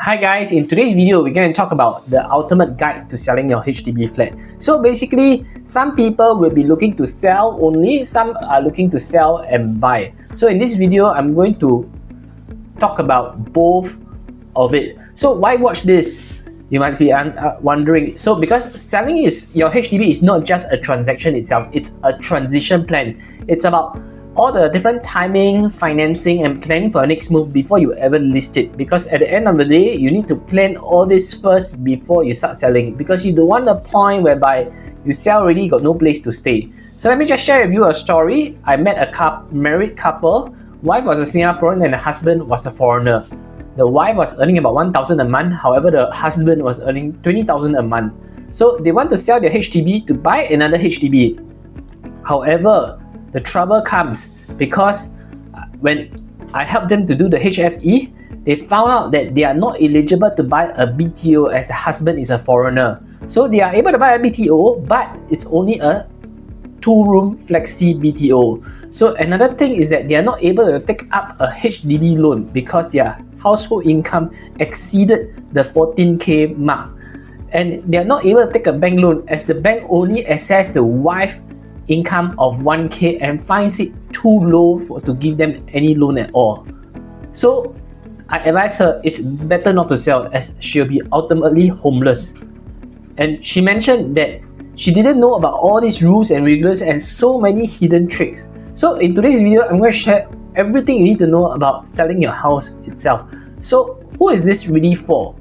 Hi guys, in today's video we're going to talk about the ultimate guide to selling your HDB flat. So basically, some people will be looking to sell only, some are looking to sell and buy. So in this video, I'm going to talk about both of it. So why watch this? You might be wondering. So because selling your HDB is not just a transaction itself, it's a transition plan. It's about all the different timing, financing, and planning for your next move before you ever list it. Because at the end of the day, you need to plan all this first before you start selling. Because you don't want a point whereby you sell already, got no place to stay. So let me just share with you a story. I met a married couple. Wife was a Singaporean and the husband was a foreigner. The wife was earning about 1,000 a month. However, the husband was earning 20,000 a month. So they want to sell their HDB to buy another HDB. However, the trouble comes because when I helped them to do the HFE, they found out that they are not eligible to buy a BTO as the husband is a foreigner. So they are able to buy a BTO, but it's only a 2-room flexi BTO. So another thing is that they are not able to take up a HDB loan because their household income exceeded the 14K mark. And they are not able to take a bank loan as the bank only assess the wife income of 1K and finds it too low to give them any loan at all. So I advise her it's better not to sell as she'll be ultimately homeless. And she mentioned that she didn't know about all these rules and regulations and so many hidden tricks. So in today's video, I'm going to share everything you need to know about selling your house itself. So who is this really for?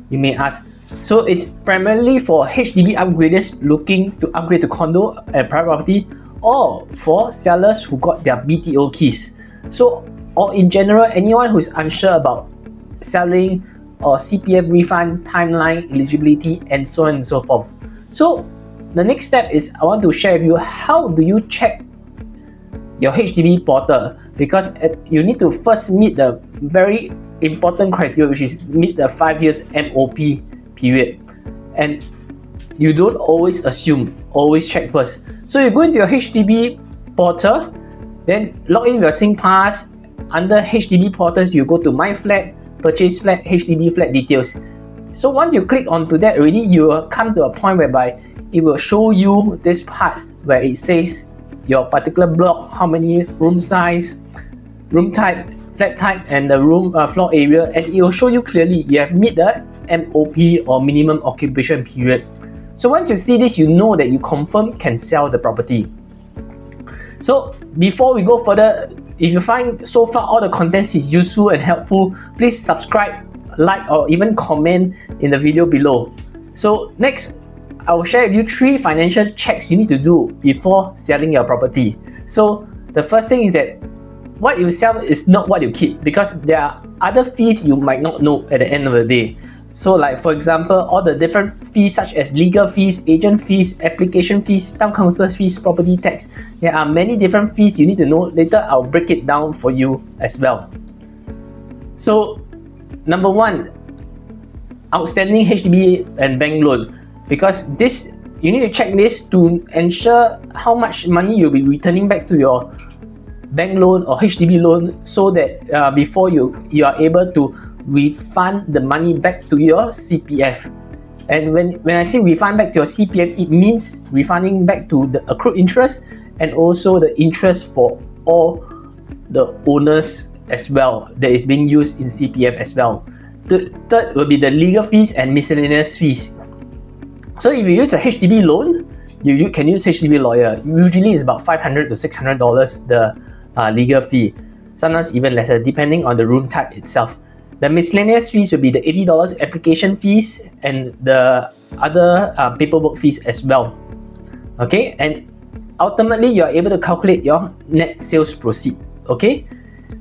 You may ask. So it's primarily for HDB upgraders looking to upgrade to condo and private property, or for sellers who got their BTO keys. So, or in general, anyone who is unsure about selling or CPF refund, timeline, eligibility, and so on and so forth. So the next step is I want to share with you how do you check your HDB portal, because you need to first meet the very important criteria, which is meet the 5 years MOP period. And you don't always assume, always check first. So you go into your HDB portal, then log in with your SingPass. Under HDB portals, you go to My Flat, Purchase Flat, HDB Flat Details. So once you click onto that already, you will come to a point whereby it will show you this part where it says your particular block, how many room size, room type, flat type, and the room floor area, and it will show you clearly you have met the MOP or minimum occupation period. So once you see this, you know that you confirm can sell the property. So before we go further, if you find so far all the contents is useful and helpful, please subscribe, like, or even comment in the video below. So next, I will share with you 3 financial checks you need to do before selling your property. So the first thing is that what you sell is not what you keep, because there are other fees you might not know at the end of the day. So like for example, all the different fees such as legal fees, agent fees, application fees, town council fees, property tax. There are many different fees you need to know. Later I'll break it down for you as well. So number 1, outstanding HDB and bank loan. Because this, you need to check this to ensure how much money you'll be returning back to your bank loan or HDB loan, so that before you are able to refund the money back to your CPF. And when I say refund back to your CPF, it means refunding back to the accrued interest and also the interest for all the owners as well that is being used in CPF as well. The third will be the legal fees and miscellaneous fees. So if you use a HDB loan, you can use HDB lawyer. Usually it's about $500 to $600 the legal fee, sometimes even lesser depending on the room type itself. The miscellaneous fees will be the $80 application fees and the other paperwork fees as well. Okay, and ultimately you're able to calculate your net sales proceed. Okay,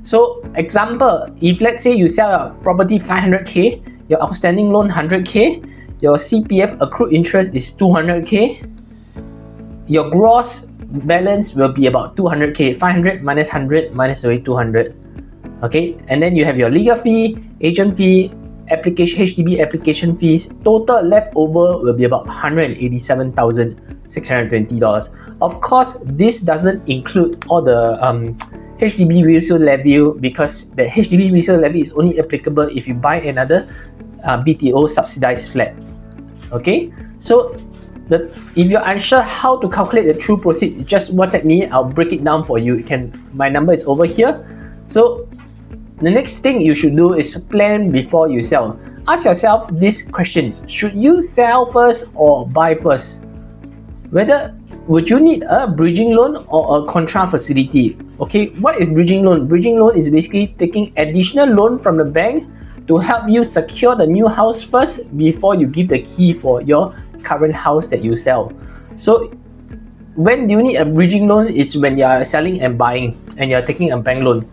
so example, if let's say you sell a property 500K, your outstanding loan 100K, your CPF accrued interest is 200K, your gross balance will be about 200K. 500 minus 100 minus away 200. Okay, and then you have your legal fee, agent fee, HDB application fees. Total left over will be about $187,620. Of course, this doesn't include all the HDB resale levy, because the HDB resale levy is only applicable if you buy another BTO subsidized flat. Okay, so if you're unsure how to calculate the true proceed, just WhatsApp me. I'll break it down for you. My number is over here. So the next thing you should do is plan before you sell. Ask yourself these questions: should you sell first or buy first? Would you need a bridging loan or a contra facility? Okay, what is bridging loan? Bridging loan is basically taking additional loan from the bank to help you secure the new house first before you give the key for your current house that you sell. So when do you need a bridging loan? It's when you are selling and buying and you're taking a bank loan.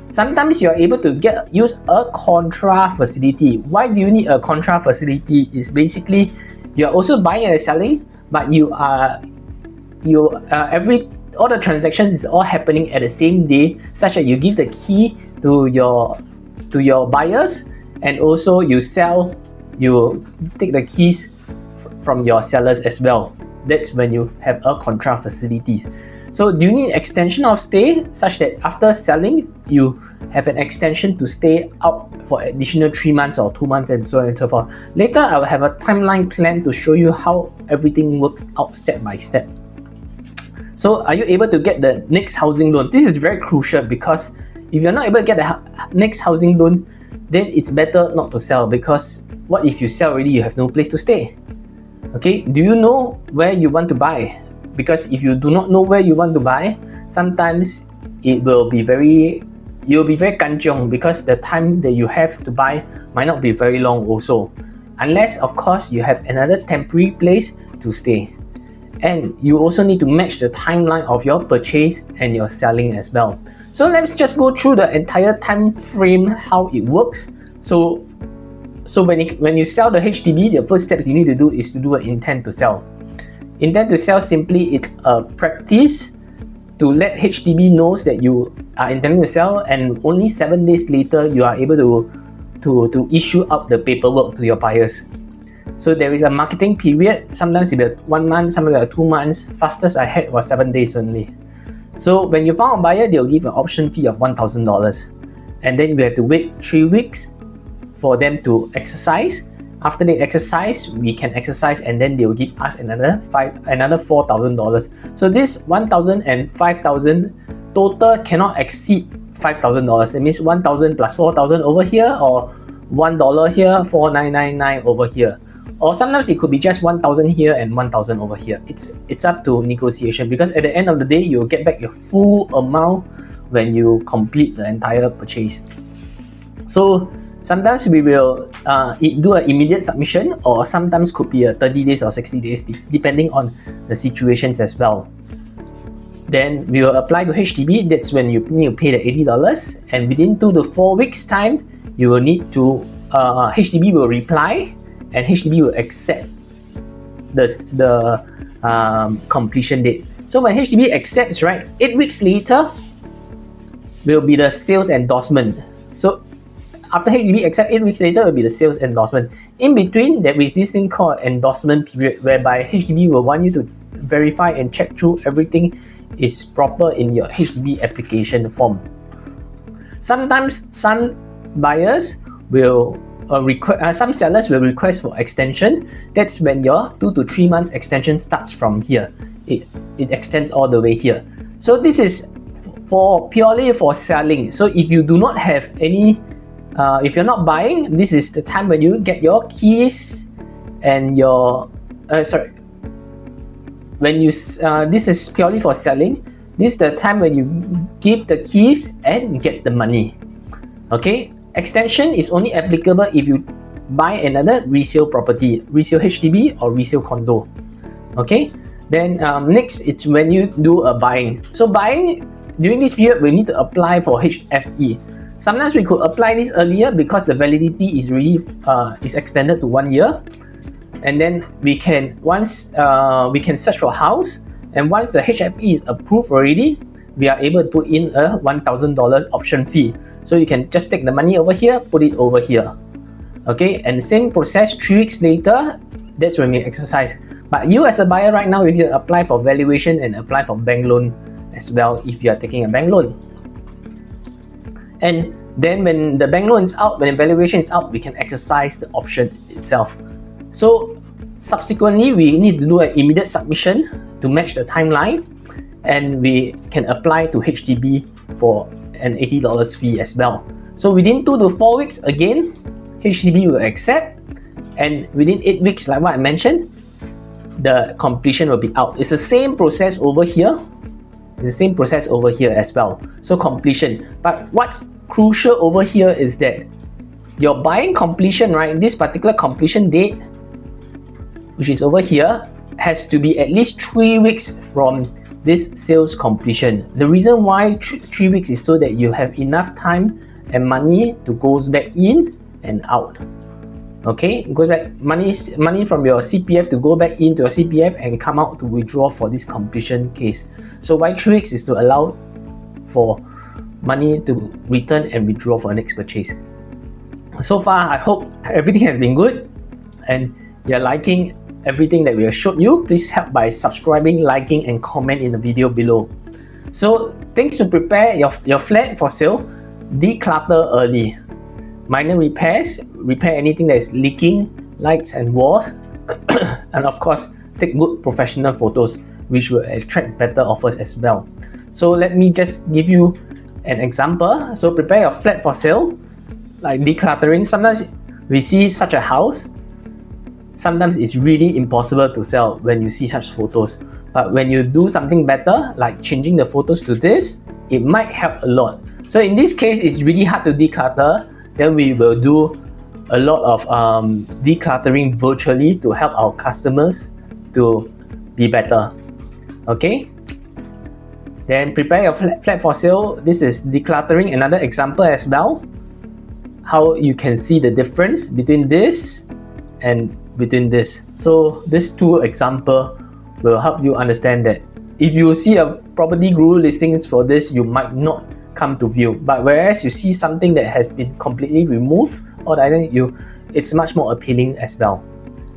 Sometimes you're able to use a contra facility. Why do you need a contra facility? Is basically you're also buying and selling, but all the transactions is all happening at the same day, such that you give the key to your buyers, and also you take the keys from your sellers as well. That's when you have a contra facilities. So do you need extension of stay, such that after selling you have an extension to stay out for additional 3 months or 2 months, and so on and so forth. Later I will have a timeline plan to show you how everything works out step by step. So are you able to get the next housing loan? This is very crucial, because if you're not able to get the next housing loan, then it's better not to sell, because what if you sell already, you have no place to stay? Okay, do you know where you want to buy? Because if you do not know where you want to buy, sometimes you'll be very kanchiong, because the time that you have to buy might not be very long also. Unless, of course, you have another temporary place to stay. And you also need to match the timeline of your purchase and your selling as well. So let's just go through the entire time frame, how it works. So when you sell the HDB, the first steps you need to do is to do an intent to sell. Intent to sell, simply it's a practice to let HDB knows that you are intending to sell, and only 7 days later you are able to issue out the paperwork to your buyers. So there is a marketing period. Sometimes it will be 1 month, sometimes it will be 2 months. Fastest I had was 7 days only. So when you found a buyer, they'll give an option fee of $1,000, and then you have to wait 3 weeks for them to exercise. After they exercise, we can exercise, and then they will give us another $4,000. So this $1,000 and $5,000 total cannot exceed $5,000. It means 1,000 plus 4,000 over here, or $1 here, 4,999 over here. Or sometimes it could be just 1,000 here and 1,000 over here. It's up to negotiation, because at the end of the day, you'll get back your full amount when you complete the entire purchase. So sometimes we will do an immediate submission, or sometimes could be a 30 days or 60 days, depending on the situations as well. Then we will apply to HDB. That's when you need to pay the $80, and within 2 to 4 weeks time, you will need to HDB will reply, and HDB will accept the completion date. So when HDB accepts, right, 8 weeks later will be the sales endorsement. So after HDB accept, 8 weeks later will be the sales endorsement. In between, there is this thing called endorsement period, whereby HDB will want you to verify and check through everything is proper in your HDB application form. Sometimes some buyers will some sellers will request for extension. That's when your 2 to 3 months extension starts from here. It extends all the way here. So this is purely for selling. So if you do not have any, if you're not buying, this is the time when you get your keys and your this is purely for selling. This is the time when you give the keys and get the money. Okay, extension is only applicable if you buy another resale property, resale HDB or resale condo. Okay, then next it's when you do a buying. So buying, during this period we need to apply for HFE. Sometimes we could apply this earlier because the validity is really extended to 1 year, and then we can search for a house, and once the HFE is approved already, we are able to put in a $1,000 option fee. So you can just take the money over here, put it over here. Okay, and same process 3 weeks later, that's when we exercise. But you as a buyer right now, you need to apply for valuation and apply for bank loan as well if you are taking a bank loan. And then when the bank loan is out, when the valuation is out, we can exercise the option itself. So subsequently, we need to do an immediate submission to match the timeline, and we can apply to HDB for an $80 fee as well. So within 2 to 4 weeks, again, HDB will accept, and within 8 weeks, like what I mentioned, the completion will be out. It's the same process over here. It's the same process over here as well. So completion. But what's crucial over here is that your buying completion, right, this particular completion date, which is over here, has to be at least 3 weeks from this sales completion. The reason why 3 weeks is so that you have enough time and money to go back in and out. Okay, go back money from your CPF to go back into your CPF and come out to withdraw for this completion case. So why 3 weeks is to allow for money to return and withdraw for the next purchase. So far, I hope everything has been good and you're liking everything that we have showed you. Please help by subscribing, liking, and comment in the video below. So things to prepare your flat for sale: declutter early. Minor repairs, repair anything that is leaking, lights and walls, and of course, take good professional photos, which will attract better offers as well. So let me just give you an example. So prepare your flat for sale, like decluttering. Sometimes we see such a house, sometimes it's really impossible to sell when you see such photos. But when you do something better, like changing the photos to this, it might help a lot. So in this case, it's really hard to declutter. Then we will do a lot of decluttering virtually to help our customers to be better. Okay? Then prepare your flat for sale. This is decluttering, another example as well. How you can see the difference between this and between this. So this two example will help you understand that if you see a property guru listings for this, you might not come to view, but whereas you see something that has been completely removed, or it's much more appealing as well.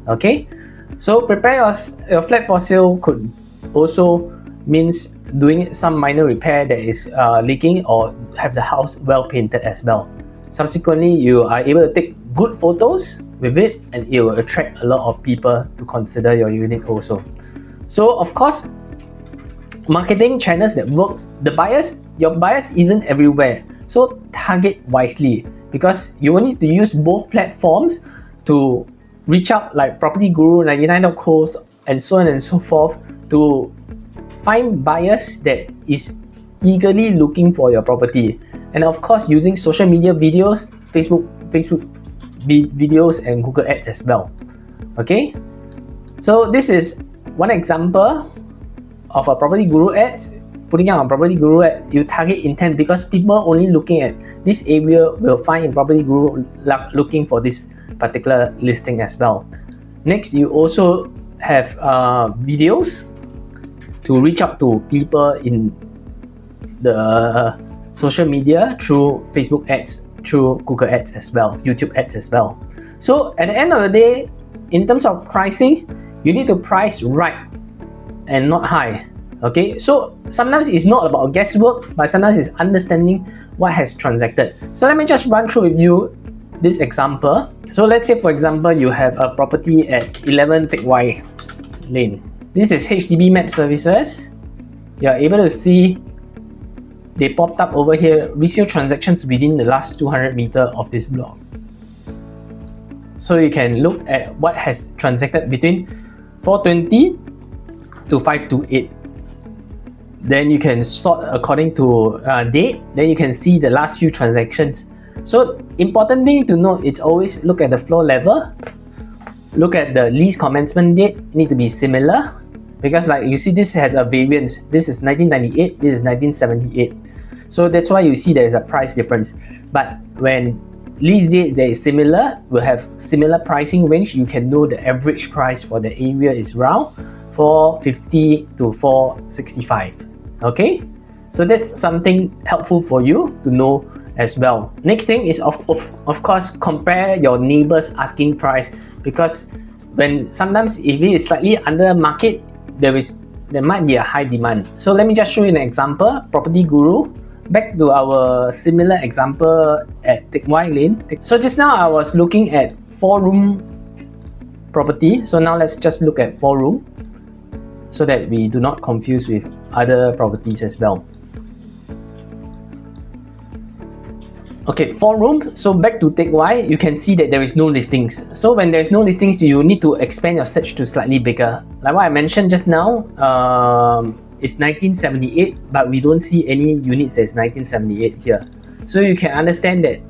Okay, so prepare your flat for sale could also means doing some minor repair that is leaking, or have the house well painted as well. Subsequently, you are able to take good photos with it, and it will attract a lot of people to consider your unit also. So of course, marketing channels that works, your buyers isn't everywhere. So target wisely, because you will need to use both platforms to reach out, like Property Guru, 99.co, and so on and so forth, to find buyers that is eagerly looking for your property. And of course, using social media videos, Facebook videos, and Google Ads as well. Okay, so this is one example of a Property Guru ads. Putting out a Property Guru ad, you target intent, because people only looking at this area will find in Property Guru looking for this particular listing as well. Next, you also have videos to reach out to people in the social media through Facebook ads, through Google ads as well, YouTube ads as well. So at the end of the day, in terms of pricing, you need to price right and not high. Okay, so sometimes it's not about guesswork, but sometimes it's understanding what has transacted. So let me just run through with you this example. So let's say, for example, you have a property at 11 Teck Whye Lane. This is HDB map services. You are able to see they popped up over here, resale transactions within the last 200 meters of this block. So you can look at what has transacted between 420 to 528. Then you can sort according to date. Then you can see the last few transactions. So important thing to note, it's always look at the floor level, look at the lease commencement date, need to be similar, because like you see, this has a variance. This is 1998, this is 1978. So that's why you see there is a price difference. But when lease dates that is similar, will have similar pricing range, you can know the average price for the area is around 450 to 465. Okay, so that's something helpful for you to know as well. Next thing is of course, compare your neighbor's asking price, because when sometimes if it is slightly under market, there might be a high demand. So let me just show you an example. Property Guru, back to our similar example at Teck Whye Lane. So just now I was looking at 4-room property. So now let's just look at 4-room so that we do not confuse with other properties as well. Okay, 4-room. So back to Teck Whye, you can see that there is no listings. So when there's no listings, you need to expand your search to slightly bigger. Like what I mentioned just now, it's 1978, but we don't see any units that's 1978 here. So you can understand that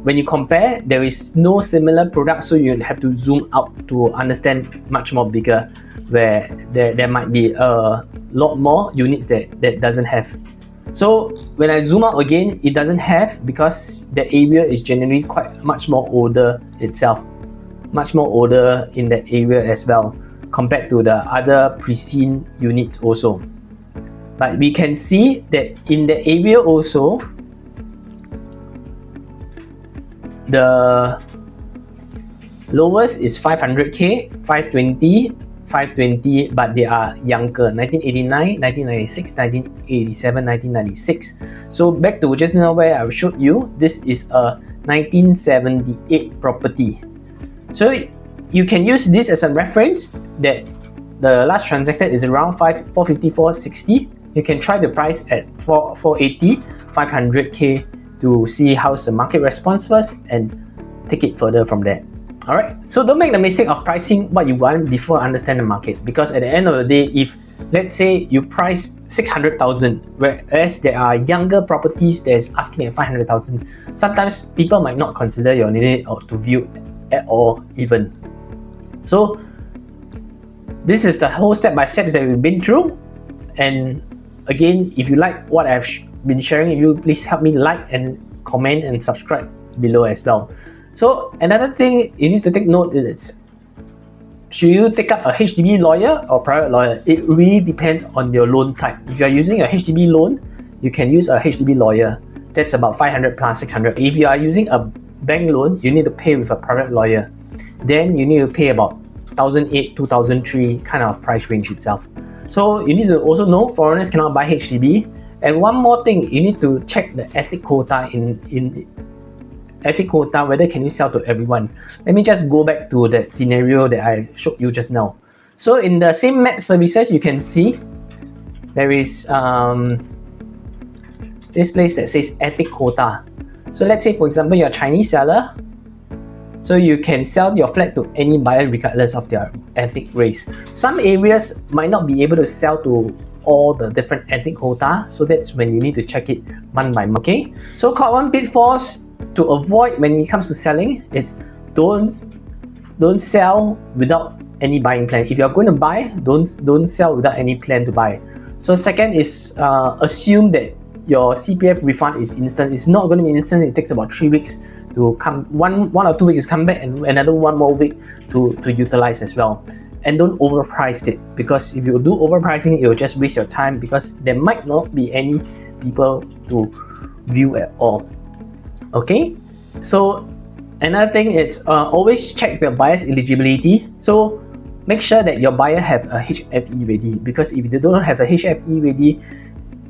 when you compare, there is no similar product, so you have to zoom out to understand much more bigger, where there might be a lot more units that doesn't have. So when I zoom out again, it doesn't have because the area is generally much more older itself, much more older in that area as well compared to the other pristine units also. But we can see that in the area also, the lowest is 500k, 520, 520, but they are younger, 1989, 1996, 1987, 1996. So back to just now where I showed you, this is a 1978 property. So you can use this as a reference that the last transacted is around 450, 460. You can try the price at 480, 500k to see how's the market response first and take it further from there. Alright, so don't make the mistake of pricing what you want before understand the market, because at the end of the day, if let's say you price 600,000, whereas there are younger properties that's asking at 500,000, sometimes people might not consider your unit or to view at all even. So this is the whole step-by-steps that we've been through, and again, if you like what I've been sharing with you, please help me like and comment and subscribe below as well. So another thing you need to take note is, should you take up a HDB lawyer or private lawyer? It really depends on your loan type. If you are using a HDB loan, you can use a HDB lawyer. That's about 500 plus 600. If you are using a bank loan, you need to pay with a private lawyer. Then you need to pay about 1,008, 2,003 kind of price range itself. So you need to also know foreigners cannot buy HDB. And one more thing, you need to check the ethic quota whether can you sell to everyone. Let me just go back to that scenario that I showed you just now. So in the same map services, you can see there is this place that says ethic quota. So let's say for example you're a Chinese seller, so you can sell your flat to any buyer regardless of their ethnic race. Some areas might not be able to sell to all the different ethnic quota, so that's when you need to check it month by month. Okay, so common pitfalls to avoid when it comes to selling, it's don't sell without any buying plan. If you're going to buy, don't sell without any plan to buy. So second is assume that your CPF refund is instant. It's not going to be instant. It takes about 3 weeks to come, one or 2 weeks to come back, and another 1 more week to utilize as well. And don't overprice it, because if you do overpricing, it will just waste your time, because there might not be any people to view at all. Okay, so another thing is always check the buyer's eligibility. So make sure that your buyer have a HFE ready, because if they don't have a HFE ready,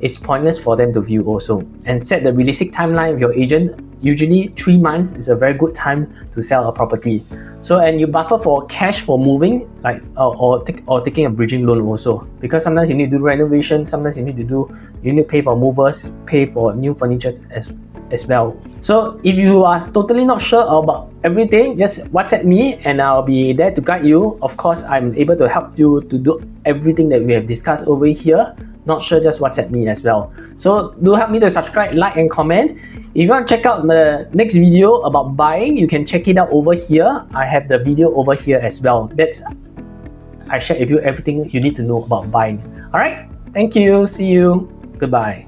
it's pointless for them to view also. And set the realistic timeline of your agent. Usually 3 months is a very good time to sell a property. So, and you buffer for cash for moving, like or taking a bridging loan also, because sometimes you need to do renovation, sometimes you need to pay for movers, pay for new furniture as well. So if you are totally not sure about everything, just WhatsApp me and I'll be there to guide you. Of course, I'm able to help you to do everything that we have discussed over here. Not sure, just WhatsApp me as well. So do help me to subscribe, like and comment. If you want to check out the next video about buying, you can check it out over here. I have the video over here as well. I share with you everything you need to know about buying. Alright, thank you, see you, goodbye.